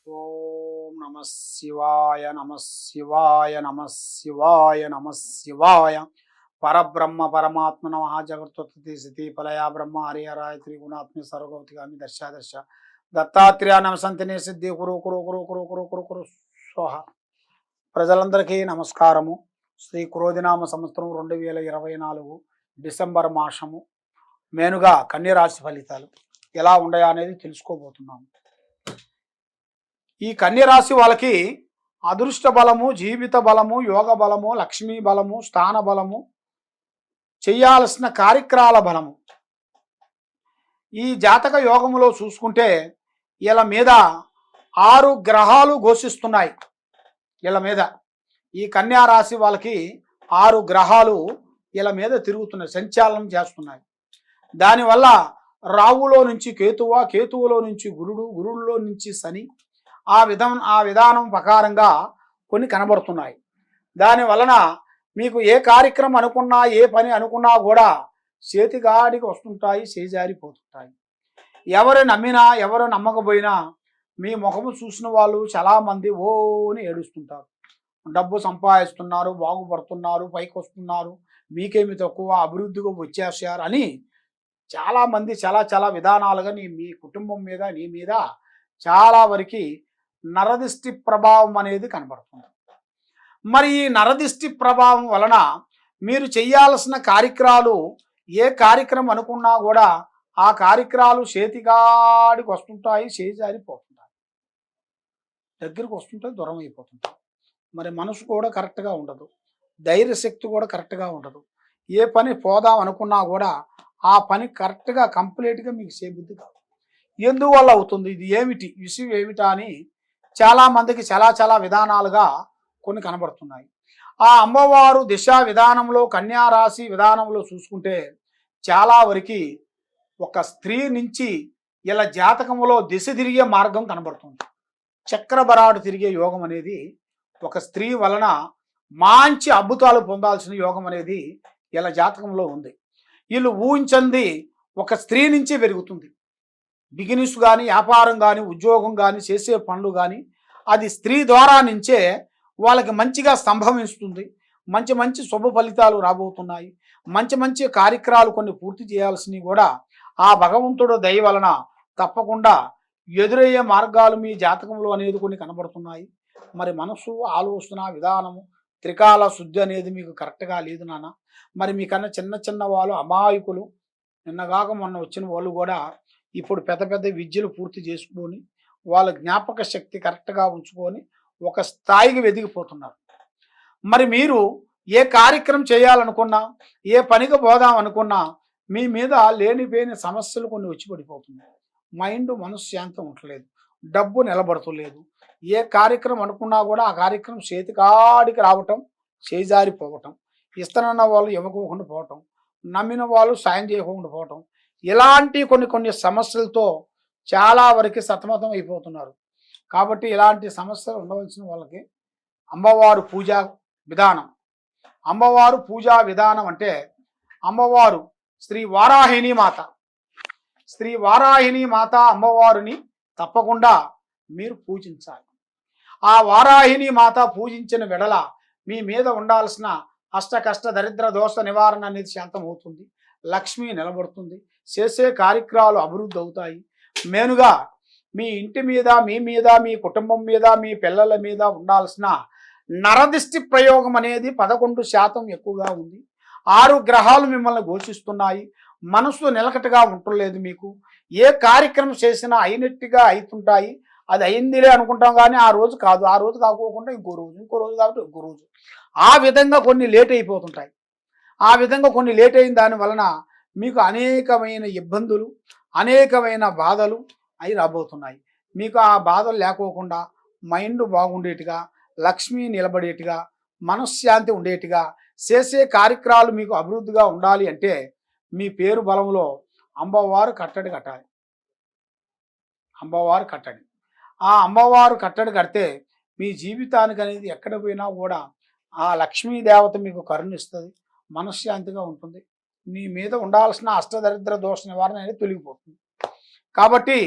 ఓం నమ శివాయ నమ శివాయ నమ శివాయ నమ శివాయ పరబ్రహ్మ పరమాత్మ నమ జగత్తుత్పత్తి స్థితి ఫలయ బ్రహ్మ హరిహరాయ త్రిగుణాత్మ సర్వగౌతిగామి దర్శ దత్తాత్రేయ నమ సంతిని సిద్ధి కురు కురు కురు కురు కురు కురు కురు స్వహ. ప్రజలందరికీ నమస్కారము. శ్రీ క్రోధినామ సంవత్సరం 2024 డిసెంబర్ మాసము మేనుగా కన్యరాశి ఫలితాలు ఎలా ఉన్నాయా అనేది తెలుసుకోబోతున్నాము. ఈ కన్యరాశి వాళ్ళకి అదృష్ట బలము, జీవిత బలము, యోగ బలము, లక్ష్మీ బలము, స్థాన బలము, చేయాల్సిన కార్యక్రమాల బలము. ఈ జాతక యోగములో చూసుకుంటే వీళ్ళ మీద 6 గ్రహాలు ఘోషిస్తున్నాయి. వీళ్ళ మీద ఈ కన్యా రాశి వాళ్ళకి 6 గ్రహాలు వీళ్ళ మీద తిరుగుతున్నాయి, సంచాలనం చేస్తున్నాయి. దానివల్ల రావులో నుంచి కేతువ, కేతువులో నుంచి గురుడు, గురుడులో నుంచి శని, ఆ విధానం ప్రకారంగా కొన్ని కనబడుతున్నాయి. దాని వలన మీకు ఏ కార్యక్రమం అనుకున్నా, ఏ పని అనుకున్నా కూడా చేతిగాడికి వస్తుంటాయి, చేజారిపోతుంటాయి. ఎవరు నమ్మినా ఎవరు నమ్మకపోయినా మీ ముఖము చూసిన వాళ్ళు చాలామంది ఓని ఏడుస్తుంటారు. డబ్బు సంపాదిస్తున్నారు, బాగుపడుతున్నారు, పైకి వస్తున్నారు, మీకేమి తక్కువ, అభివృద్ధిగా వచ్చేసారు అని చాలామంది చాలా విధానాలుగా మీ కుటుంబం మీద, నీ మీద చాలా వరకు నరదిష్టి ప్రభావం అనేది కనబడుతుంది. మరి ఈ నరదిష్టి ప్రభావం వలన మీరు చేయాల్సిన కార్యక్రమాలు, ఏ కార్యక్రమం అనుకున్నా కూడా ఆ కార్యక్రమాలు చేతిగాడికి వస్తుంటాయి, చేజారిపోతుంటాయి, దగ్గరికి వస్తుంటాయి, దూరం అయిపోతుంటాయి. మరి మనసు కూడా కరెక్ట్గా ఉండదు, ధైర్యశక్తి కూడా కరెక్ట్గా ఉండదు. ఏ పని పోదాం అనుకున్నా కూడా ఆ పని కరెక్ట్గా కంప్లీట్గా మీకు చేయబుద్ధి కాదు. ఎందువల్ల అవుతుంది, ఇది ఏమిటి, విషయం ఏమిటా అని చాలామందికి చాలా విధానాలుగా కొన్ని కనబడుతున్నాయి. ఆ అమ్మవారు దిశా విధానంలో, కన్యారాశి విధానంలో చూసుకుంటే చాలా వరకు ఒక స్త్రీ నుంచి ఇలా జాతకంలో దిశ తిరిగే మార్గం కనబడుతుంది. చక్రబరాడు తిరిగే యోగం అనేది ఒక స్త్రీ వలన మంచి అద్భుతాలు పొందాల్సిన యోగం అనేది ఇలా జాతకంలో ఉంది. వీళ్ళు ఊహించింది ఒక స్త్రీ నుంచి పెరుగుతుంది. బిజినెస్ కానీ, వ్యాపారం కానీ, ఉద్యోగం కానీ, చేసే పనులు కానీ అది స్త్రీ ద్వారా నుంచే వాళ్ళకి మంచిగా సంభవిస్తుంది. మంచి శుభ ఫలితాలు రాబోతున్నాయి. మంచి కార్యక్రమాలు కొన్ని పూర్తి చేయాల్సినవి కూడా ఆ భగవంతుడు దయ వలన తప్పకుండా ఎదురయ్యే మార్గాలు మీ జాతకంలో అనేది కొన్ని కనబడుతున్నాయి. మరి మనసు, ఆలోచన విధానము, త్రికాల శుద్ధి అనేది మీకు కరెక్ట్గా లేదు నాన్న. మరి మీకన్నా చిన్న వాళ్ళు అమాయకులు, నిన్నగాక మొన్న వచ్చిన వాళ్ళు కూడా ఇప్పుడు పెద్ద విద్యలు పూర్తి చేసుకొని వాళ్ళ జ్ఞాపక శక్తి కరెక్ట్గా ఉంచుకొని ఒక స్థాయికి వెదిగిపోతున్నారు. మరి మీరు ఏ కార్యక్రమం చేయాలనుకున్నా, ఏ పనికి పోదాం అనుకున్నా మీ మీద లేనిపోయిన సమస్యలు కొన్ని వచ్చి పడిపోతున్నాయి. మైండ్, మనశ్శాంతి ఉండలేదు, డబ్బు నిలబడతలేదు. ఏ కార్యక్రమం అనుకున్నా కూడా ఆ కార్యక్రమం చేతికాడికి రావటం, చేజారిపోవటం, ఇస్తానన్న వాళ్ళు ఇవ్వకోకుండా పోవటం, నమ్మిన వాళ్ళు సాయం చేయకుండా పోవటం, ఇలాంటి కొన్ని సమస్యలతో చాలా వరకు సతమతం అయిపోతున్నారు. కాబట్టి ఇలాంటి సమస్యలు ఉండవలసిన వాళ్ళకి అమ్మవారు పూజా విధానం. అమ్మవారు పూజా విధానం అంటే అమ్మవారు శ్రీ వారాహిణి మాత. శ్రీ వారాహిణి మాత అమ్మవారిని తప్పకుండా మీరు పూజించాలి. ఆ వారాహిణి మాత పూజించిన వెడల మీ మీద ఉండాల్సిన అష్టకష్ట దరిద్ర దోష నివారణ అనేది శాంతం అవుతుంది. లక్ష్మి నిలబడుతుంది. చేసే కార్యక్రమాలు అభివృద్ధి అవుతాయి. మేనుగా మీ ఇంటి మీద, మీ కుటుంబం మీద, మీ పిల్లల మీద ఉండాల్సిన నరదిష్టి ప్రయోగం అనేది 11% ఎక్కువగా ఉంది. 6 గ్రహాలు మిమ్మల్ని ఘోషిస్తున్నాయి. మనసు నిలకటగా ఉండలేదు. మీకు ఏ కార్యక్రమం చేసినా అయినట్టుగా అవుతుంటాయి. అది అయిందిలే అనుకుంటాం కానీ ఆ రోజు కాదు, ఆ రోజు కాకోకుండా ఇంకో రోజు కాబట్టి ఇంకో రోజు, ఆ విధంగా కొన్ని లేట్ అయిపోతుంటాయి. ఆ విధంగా కొన్ని లేట్ అయిన దాని వలన మీకు అనేకమైన ఇబ్బందులు, అనేకమైన బాధలు అవి రాబోతున్నాయి. మీకు ఆ బాధలు లేకోకుండా మైండ్ బాగుండేట్టుగా, లక్ష్మి నిలబడేట్టుగా, మనశ్శాంతి ఉండేట్టుగా, చేసే కార్యక్రమాలు మీకు అభివృద్ధిగా ఉండాలి అంటే మీ పేరు బలంలో అమ్మవారు కట్టడి కట్టాలి. అమ్మవారు కట్టడి. ఆ అమ్మవారు కట్టడి కడితే మీ జీవితానికి అనేది ఎక్కడ పోయినా కూడా ఆ లక్ష్మీదేవత మీకు కరుణిస్తుంది, మనశ్శాంతిగా ఉంటుంది. మీ మీద ఉండాల్సిన అష్టదరిద్ర దోష నివారణ అనేది తొలగిపోతుంది. కాబట్టి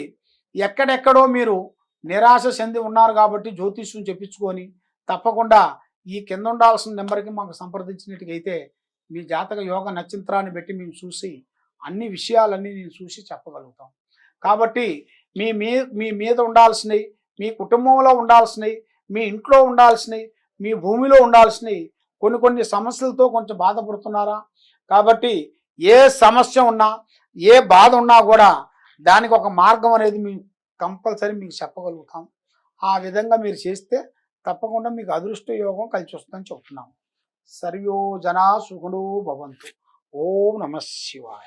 ఎక్కడెక్కడో మీరు నిరాశ చెంది ఉన్నారు కాబట్టి జ్యోతిష్యం చెప్పించుకొని తప్పకుండా ఈ కింద ఉండాల్సిన నెంబర్కి మాకు సంప్రదించినట్టుగైతే మీ జాతక యోగ నక్షత్రాన్ని బట్టి మేము చూసి అన్ని విషయాలన్నీ నేను చూసి చెప్పగలుగుతాం. కాబట్టి మీ మీద ఉండాల్సినవి, మీ కుటుంబంలో ఉండాల్సినవి, మీ ఇంట్లో ఉండాల్సినవి, మీ భూమిలో ఉండాల్సినవి కొన్ని సమస్యలతో కొంచెం బాధపడుతున్నారా? కాబట్టి ఏ సమస్య ఉన్నా, ఏ బాధ ఉన్నా కూడా దానికి ఒక మార్గం అనేది మేము కంపల్సరీ మీకు చెప్పగలుగుతాం. ఆ విధంగా మీరు చేస్తే తప్పకుండా మీకు అదృష్ట యోగం కలిసి వస్తుందని చెప్తున్నాం. సర్వో జనా సుఖినో భవంతు. ఓం నమః శివాయ.